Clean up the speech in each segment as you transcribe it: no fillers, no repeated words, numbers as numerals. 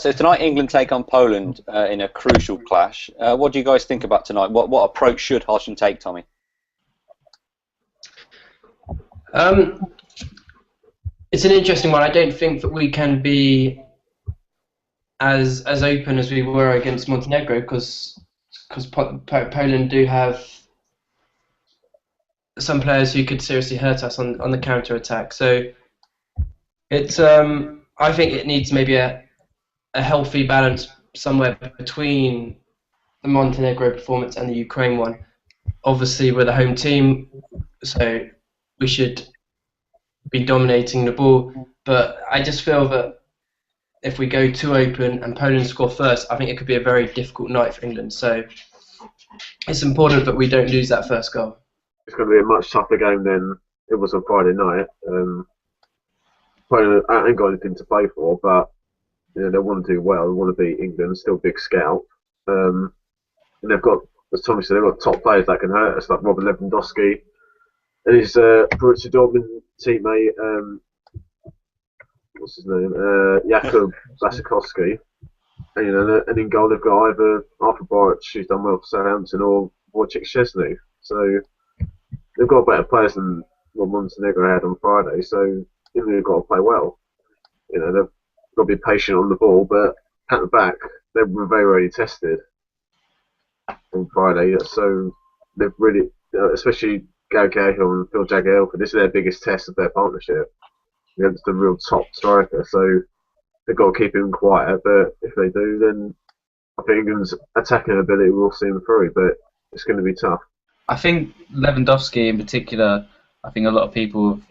So tonight, England take on Poland in a crucial clash. What do you guys think about tonight? What approach should Hodgson take, Tommy? It's an interesting one. I don't think that we can be as open as we were against Montenegro because Poland do have some players who could seriously hurt us on the counter attack. So it's I think it needs maybe a healthy balance somewhere between the Montenegro performance and the Ukraine one. Obviously, we're the home team, so we should be dominating the ball. But I just feel that if we go too open and Poland score first, I think it could be a very difficult night for England. So it's important that we don't lose that first goal. It's going to be a much tougher game than it was on Friday night. Poland ain't got anything to play for, but they want to do well. They want to beat England. Still a big scout, and they've got, as Tommy said, they've got top players that can hurt us, like Robert Lewandowski and his Borussia Dortmund teammate. What's his name? Jakub Błaszczykowski. And in goal they've got either Arthur Boric, who's done well for Southampton, or Wojciech Szczesny. So they've got better players than what Montenegro had on Friday. So they've got to play well. They've got to be patient on the ball, but at the back they were very already tested on Friday. So they've really, especially Gary Cahill and Phil Jagielka, this is their biggest test of their partnership against the real top striker. So they've got to keep him quiet, but if they do, then I think England's attacking ability will see them through, but it's going to be tough. I think Lewandowski in particular, I think a lot of people have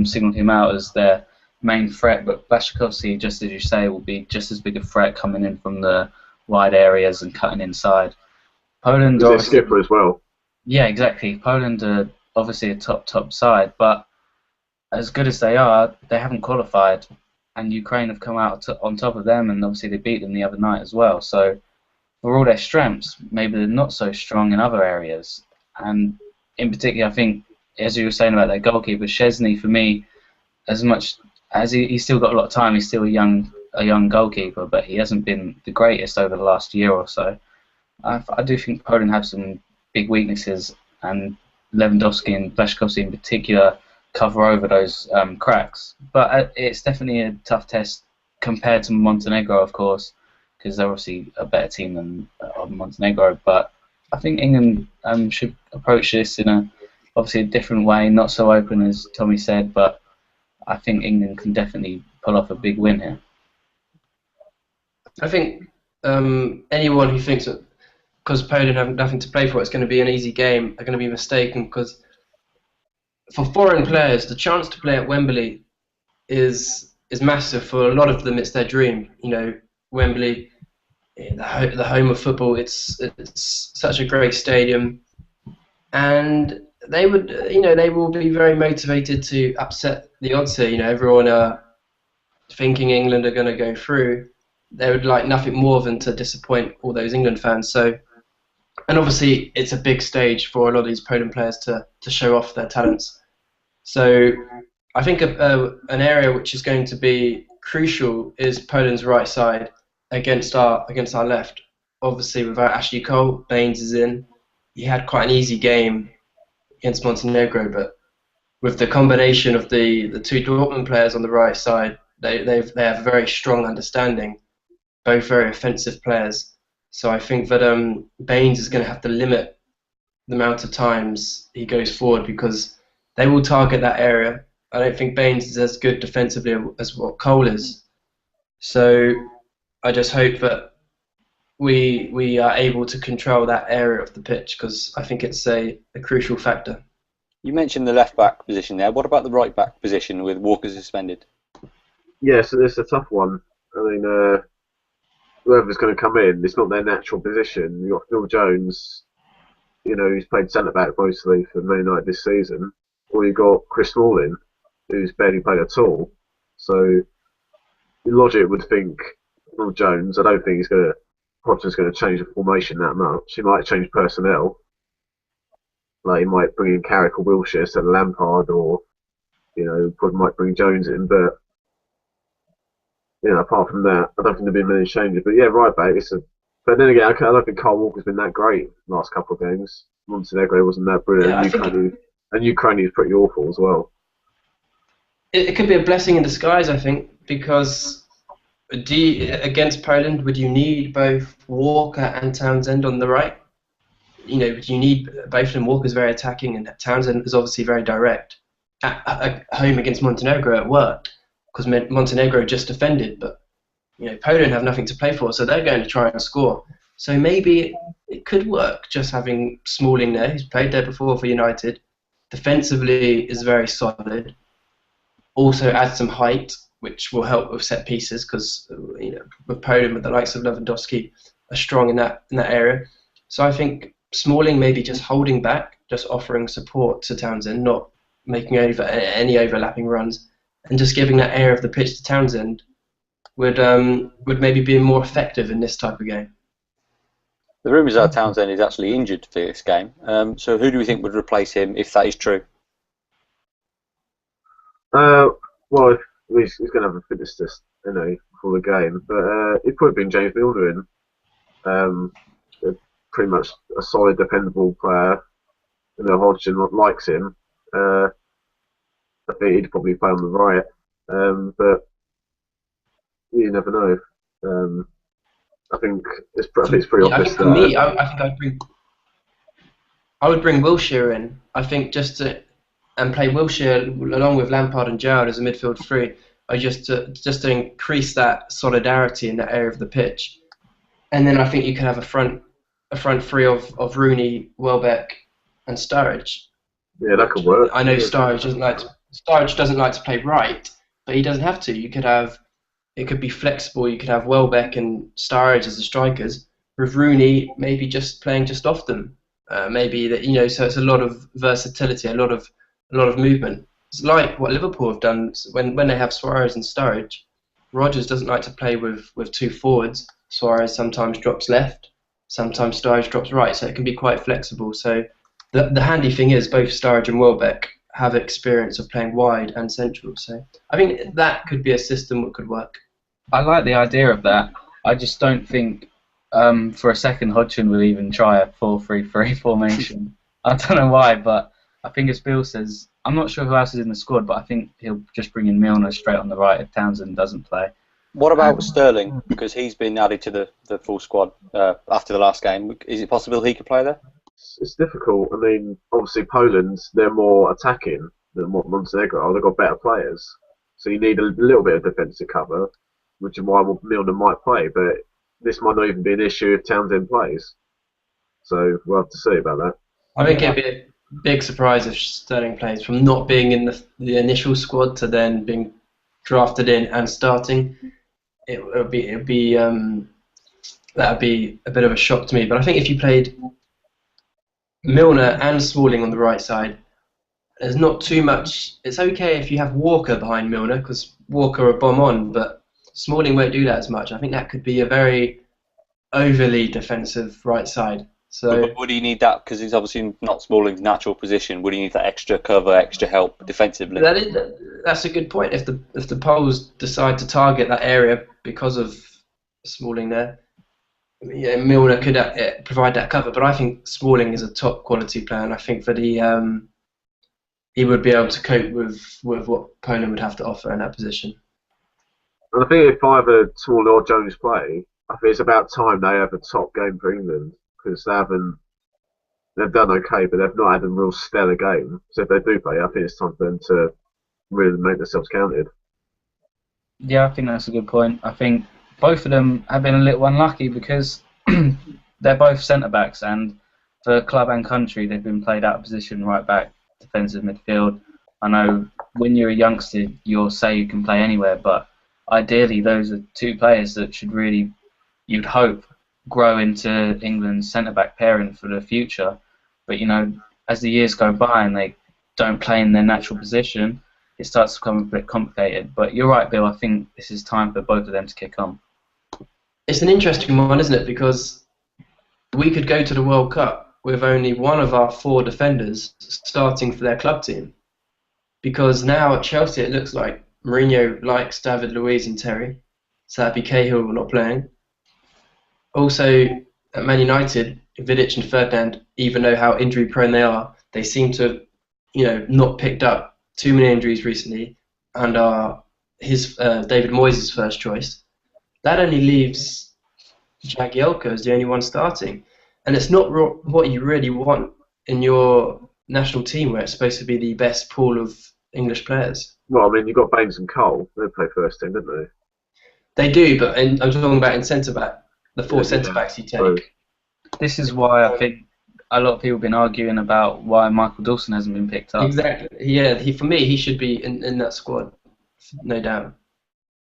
signalled him out as their main threat, but Błaszczykowski, just as you say, will be just as big a threat coming in from the wide areas and cutting inside. Poland is a skipper as well. Yeah, exactly. Poland are obviously a top side, but as good as they are, they haven't qualified, and Ukraine have come out on top of them, and obviously they beat them the other night as well. So for all their strengths, maybe they're not so strong in other areas. And in particular, I think, as you were saying about their goalkeeper, Szczesny, for me, as much as he's still got a lot of time, he's still a young goalkeeper, but he hasn't been the greatest over the last year or so. I do think Poland have some big weaknesses, and Lewandowski and Błaszczykowski in particular cover over those cracks. But it's definitely a tough test compared to Montenegro, of course, because they're obviously a better team than Montenegro. But I think England should approach this in obviously a different way, not so open as Tommy said, but I think England can definitely pull off a big win here. I think anyone who thinks that because Poland have nothing to play for, it's going to be an easy game, are going to be mistaken, because for foreign players, the chance to play at Wembley is massive. For a lot of them, it's their dream. Wembley, the home of football. It's such a great stadium, and they will be very motivated to upset the odds here. Everyone are thinking England are going to go through. They would like nothing more than to disappoint all those England fans. So, and obviously it's a big stage for a lot of these Poland players to show off their talents. So I think an area which is going to be crucial is Poland's right side against our left. Obviously without Ashley Cole, Baines is in. He had quite an easy game against Montenegro, but with the combination of the two Dortmund players on the right side, they have a very strong understanding, both very offensive players. So I think that Baines is going to have to limit the amount of times he goes forward, because they will target that area. I don't think Baines is as good defensively as what Cole is. So I just hope that we are able to control that area of the pitch, because I think it's a crucial factor. You mentioned the left-back position there. What about the right-back position with Walker suspended? Yeah, so it's a tough one. I mean, whoever's going to come in, it's not their natural position. You've got Phil Jones, who's played centre-back mostly for Man United this season, or you've got Chris Smalling, who's barely played at all. So logic would think Phil Jones. I don't think Hodgson's going to change the formation that much. He might change personnel. Like he might bring in Carrick or Wilshere instead of Lampard, or probably might bring Jones in. But apart from that, I don't think there've been many changes. But yeah, right back. But then again, I don't think Kyle Walker's been that great last couple of games. Montenegro wasn't that brilliant, Yeah, I think and Ukraine is pretty awful as well. it could be a blessing in disguise. I think because against Poland, would you need both Walker and Townsend on the right? You need both of them. Walker's very attacking, and Townsend is obviously very direct. At home against Montenegro, it worked because Montenegro just defended, but Poland have nothing to play for, so they're going to try and score. So maybe it could work just having Smalling there, who's played there before for United. Defensively is very solid. Also adds some height, which will help with set pieces because with Poland, with the likes of Lewandowski, are strong in that area. So I think Smalling maybe just holding back, just offering support to Townsend, not making any overlapping runs, and just giving that area of the pitch to Townsend would maybe be more effective in this type of game. The rumours are Townsend is actually injured for this game. So who do we think would replace him if that is true? Well, if he's going to have a fitness test, for the game, but he'd probably been James Milner in. Pretty much a solid, dependable player. Hodgson likes him. I think he'd probably play on the right, but you never know. I think it's pretty obvious. I think for me, I would bring Wilshere in. I think and play Wilshere along with Lampard and Gerrard as a midfield three, just to increase that solidarity in that area of the pitch. And then I think you could have a front three of Rooney, Welbeck, and Sturridge. Yeah, that could work. I know Sturridge doesn't like to play right, but he doesn't have to. It could be flexible. You could have Welbeck and Sturridge as the strikers, with Rooney maybe just playing just off them. Maybe that so it's a lot of versatility, a lot of movement. It's like what Liverpool have done when they have Suarez and Sturridge. Rodgers doesn't like to play with two forwards. Suarez sometimes drops left, sometimes Sturridge drops right, so it can be quite flexible. So the handy thing is both Sturridge and Welbeck have experience of playing wide and central. So I think that could be a system that could work. I like the idea of that. I just don't think for a second Hodgson will even try a 4-3-3 formation. I don't know why, but I think as Bill says, I'm not sure who else is in the squad, but I think he'll just bring in Milner straight on the right if Townsend doesn't play. What about Sterling? Because he's been added to the full squad after the last game. Is it possible he could play there? It's difficult. I mean, obviously Poland, they're more attacking than what Montenegro are. They've got better players. So you need a little bit of defensive cover, which is why Milner might play. But this might not even be an issue if Townsend plays. So we'll have to see about that. I think it'd be a big surprise if Sterling plays, from not being in the initial squad to then being drafted in and starting. It would be that would be a bit of a shock to me. But I think if you played Milner and Smalling on the right side, there's not too much. It's okay if you have Walker behind Milner because Walker will bomb on, but Smalling won't do that as much. I think that could be a very overly defensive right side. So but would he need that because he's obviously not Smalling's natural position? Would he need that extra cover, extra help defensively? That's a good point. If the Poles decide to target that area because of Smalling there, Milner could provide that cover. But I think Smalling is a top quality player, and I think that he would be able to cope with what Poland would have to offer in that position. And I think if either Smalling or Jones play, I think it's about time they have a top game for England. Because they've done okay, but they've not had a real stellar game. So if they do play, I think it's time for them to really make themselves counted. Yeah, I think that's a good point. I think both of them have been a little unlucky because they're both centre-backs, and for club and country, they've been played out of position, right back, defensive midfield. I know when you're a youngster, you'll say you can play anywhere, but ideally those are two players that should really, you'd hope, grow into England's centre-back pairing for the future. But, as the years go by and they don't play in their natural position, it starts to become a bit complicated. But you're right, Bill, I think this is time for both of them to kick on. It's an interesting one, isn't it? Because we could go to the World Cup with only one of our four defenders starting for their club team. Because now at Chelsea it looks like Mourinho likes David Luiz and Terry. So that'd be Cahill not playing. Also, at Man United, Vidic and Ferdinand, even though how injury prone they are, they seem to have, not picked up too many injuries recently, and are David Moyes' first choice. That only leaves Jagielka as the only one starting, and it's not what you really want in your national team, where it's supposed to be the best pool of English players. Well, I mean, you've got Baines and Cole. They play first team, didn't they? They do, but I'm talking about in centre back, the four centre backs you take. This is why I think a lot of people have been arguing about why Michael Dawson hasn't been picked up. Exactly. Yeah, for me, he should be in that squad, no doubt.